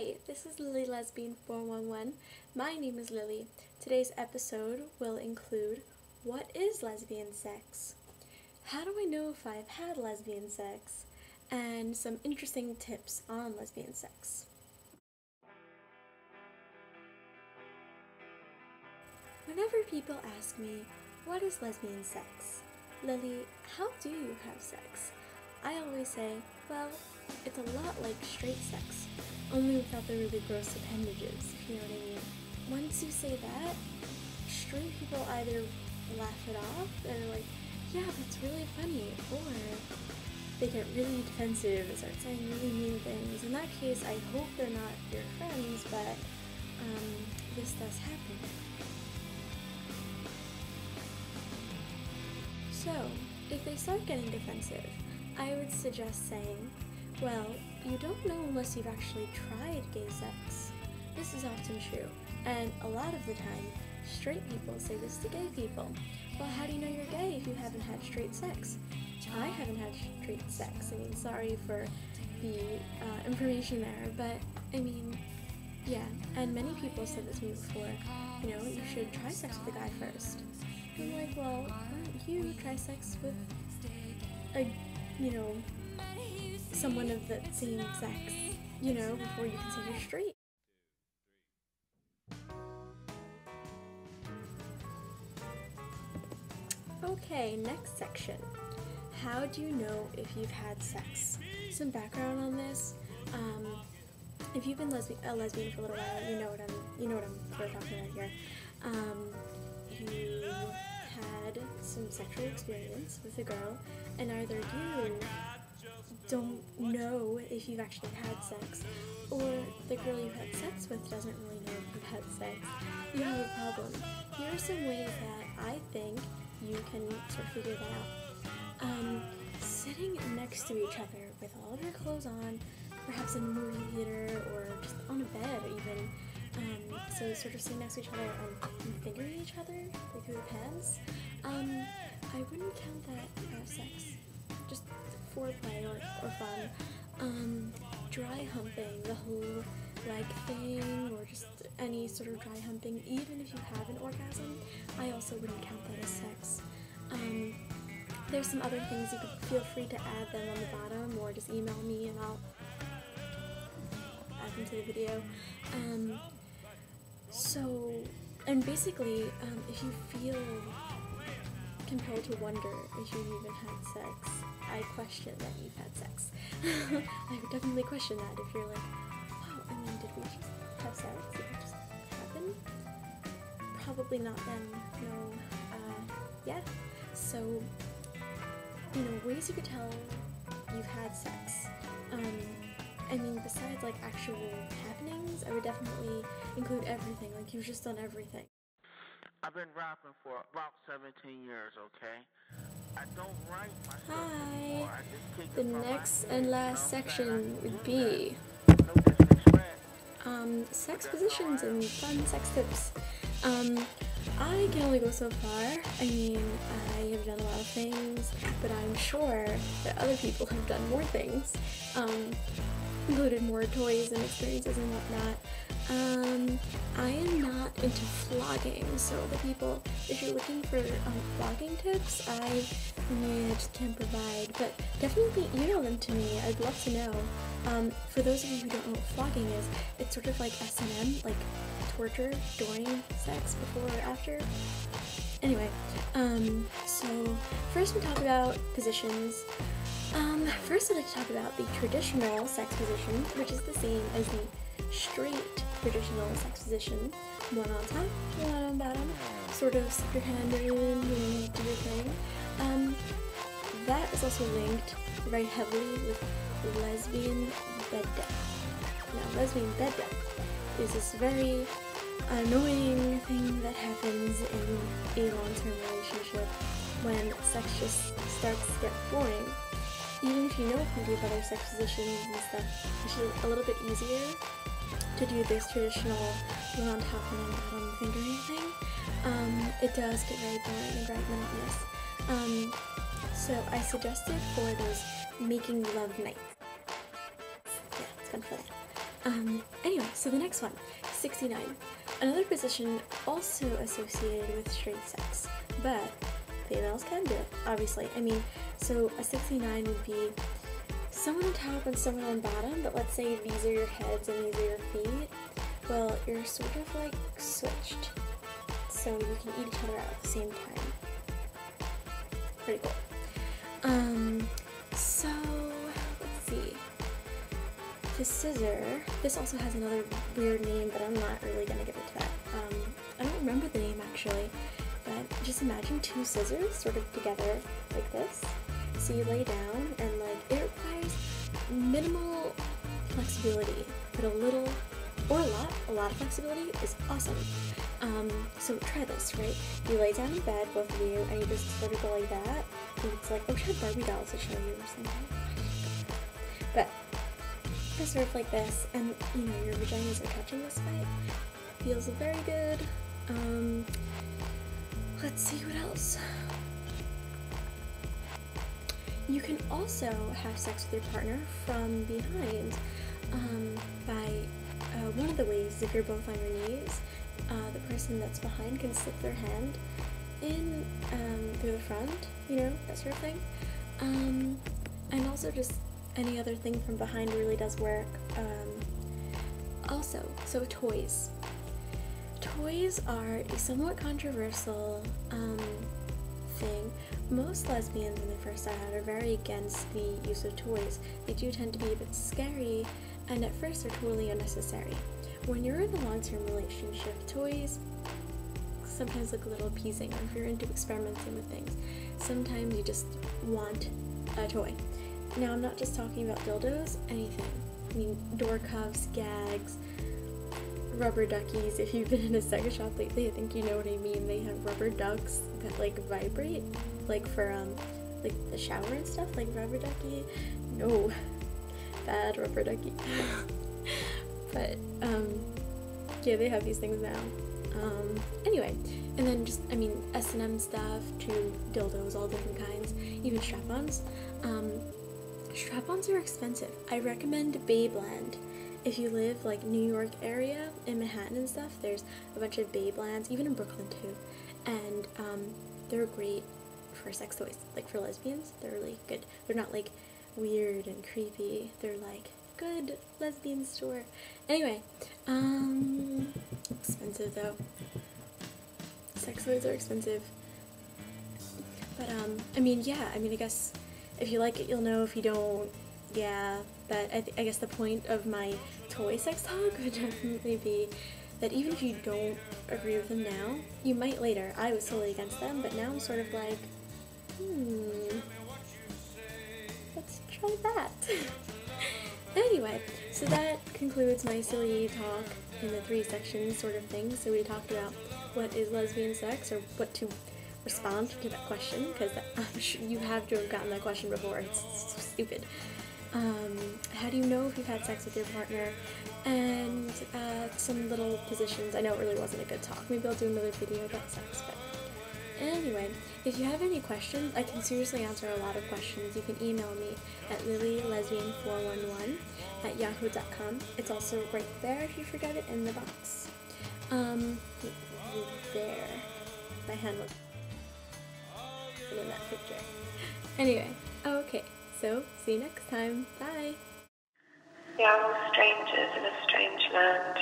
Hi, this is Lily Lesbian 411. My name is Lily. Today's episode will include what is lesbian sex? How do I know if I've had lesbian sex? And some interesting tips on lesbian sex. Whenever people ask me, what is lesbian sex? Lily, how do you have sex? I always say, well, it's a lot like straight sex, only without the really gross appendages, if you know what I mean. Once you say that, straight people either laugh it off, they're like, yeah, that's really funny, or they get really defensive and start saying really mean things. In that case, I hope they're not your friends, but this does happen. So, if they start getting defensive, I would suggest saying, well, you don't know unless you've actually tried gay sex. This is often true, and a lot of the time, straight people say this to gay people. Well, how do you know you're gay if you haven't had straight sex? I haven't had straight sex. I mean, sorry for the information there, but I mean, yeah, and many people said this to me before, you should try sex with a guy first. I'm like, well, why don't you try sex with someone of the same sex, before you can say you're straight. Okay, next section. How do you know if you've had sex? Some background on this. If you've been a lesbian for a little while, you know what I'm sort of talking about here. You had some sexual experience with a girl, and either you don't know if you've actually had sex, or the girl you had sex with doesn't really know if you've had sex, you have a problem. Here are some ways that I think you can sort of figure that out. Sitting next to each other with all of your clothes on, perhaps in a movie theater or just on a bed even. So sort of sitting next to each other and fingering each other, like through the pants. I wouldn't count that as sex. Just foreplay or fun. Dry humping, the whole leg thing, or just any sort of dry humping, even if you have an orgasm, I also wouldn't count that as sex. There's some other things you could feel free to add them on the bottom, or just email me and I'll add them to the video. And basically, if you feel compelled to wonder if you've even had sex, I question that you've had sex. I would definitely question that if you're like, wow, did we just have sex? Did it just happen? Probably not then, no. Yeah. So, ways you could tell you've had sex. Besides like actual happenings, I would definitely include everything, like you've just done everything. I've been rapping for about 17 years, okay? I don't write my stuff Hi! anymore. I just kick The it from next my and head, last section would be no disrespect. Sex positions and fun sex tips. I can only go so far. I have done a lot of things, but I'm sure that other people have done more things, included more toys and experiences and whatnot. I am not into flogging, so the people, if you're looking for flogging tips, I just can't provide, but definitely email them to me. I'd love to know. For those of you who don't know what flogging is, it's sort of like S&M, like torture during sex, before or after. Anyway, so first we talk about positions. First I'd like to talk about the traditional sex position, which is the same as the straight traditional sex position. One on top, one on bottom, sort of slip your hand in, do your thing. That is also linked very heavily with lesbian bed death. Now, lesbian bed death is this very annoying thing that happens in a long-term relationship when sex just starts to get boring. Even if you know plenty of other sex positions and stuff, it's just a little bit easier to do this traditional one on top and on bottom fingering thing. It does get very boring and very monotonous. So I suggested for those making love nights. Yeah, it's fun for that. Anyway, So the next one, 69. Another position also associated with straight sex, but females can do it, obviously. I mean, so a 69 would be someone on top and someone on bottom, but let's say these are your heads and these are your feet. Well, you're sort of like switched, so you can eat each other out at the same time. Pretty cool. So let's see. The scissor, this also has another weird name, but I'm not really gonna give it to that. I don't remember the name actually, but just imagine two scissors sort of together like this. So you lay down and like it requires minimal flexibility, but a little or a lot of flexibility is awesome. So try this, right? You lay down in bed, both of you, and you just sort of go like that. And it's like, I wish I had Barbie dolls to show you or something. But just sort of like this, and you know, your vaginas are touching this way. Feels very good. Let's see what else. You can also have sex with your partner from behind by one of the ways, if you're both on your knees, the person that's behind can slip their hand in through the front, you know, that sort of thing. And also just any other thing from behind really does work. Also, so toys. Toys are a somewhat controversial thing. Most lesbians, when they first start out, are very against the use of toys. They do tend to be a bit scary, and at first they're totally unnecessary. When you're in a long-term relationship, toys sometimes look a little appeasing, or if you're into experimenting with things, sometimes you just want a toy. Now, I'm not just talking about dildos, anything. I mean, door cuffs, gags, rubber duckies. If you've been in a sex shop lately, I think you know what I mean. They have rubber ducks that like vibrate, like for like the shower and stuff, like rubber ducky. No, bad rubber ducky. But yeah, they have these things now. Anyway, and then just, I mean, S&M stuff to dildos, all different kinds, even strap-ons. Strap-ons are expensive. I recommend Babeland. If you live like New York area, in Manhattan and stuff, there's a bunch of Babelands, even in Brooklyn too, and they're great for sex toys. Like for lesbians, they're really good. They're not like weird and creepy. They're like good lesbian store. Anyway, expensive though. Sex toys are expensive. But I mean, yeah, I mean, I guess if you like it, you'll know. If you don't, yeah. But I guess the point of my toy sex talk would definitely be that even if you don't agree with them now, you might later. I was totally against them, but now I'm sort of like, let's try that. Anyway, so that concludes my silly talk in the 3 sections sort of thing. So we talked about what is lesbian sex, or what to respond to that question, because I'm sure you have to have gotten that question before. It's so stupid. How do you know if you've had sex with your partner? And some little positions. I know it really wasn't a good talk. Maybe I'll do another video about sex, but anyway, if you have any questions, I can seriously answer a lot of questions. You can email me at lilylesbian411@yahoo.com. It's also right there if you forget it in the box. There. My hand was in that picture. Anyway, okay, so see you next time. Bye! We are all strangers in a strange land.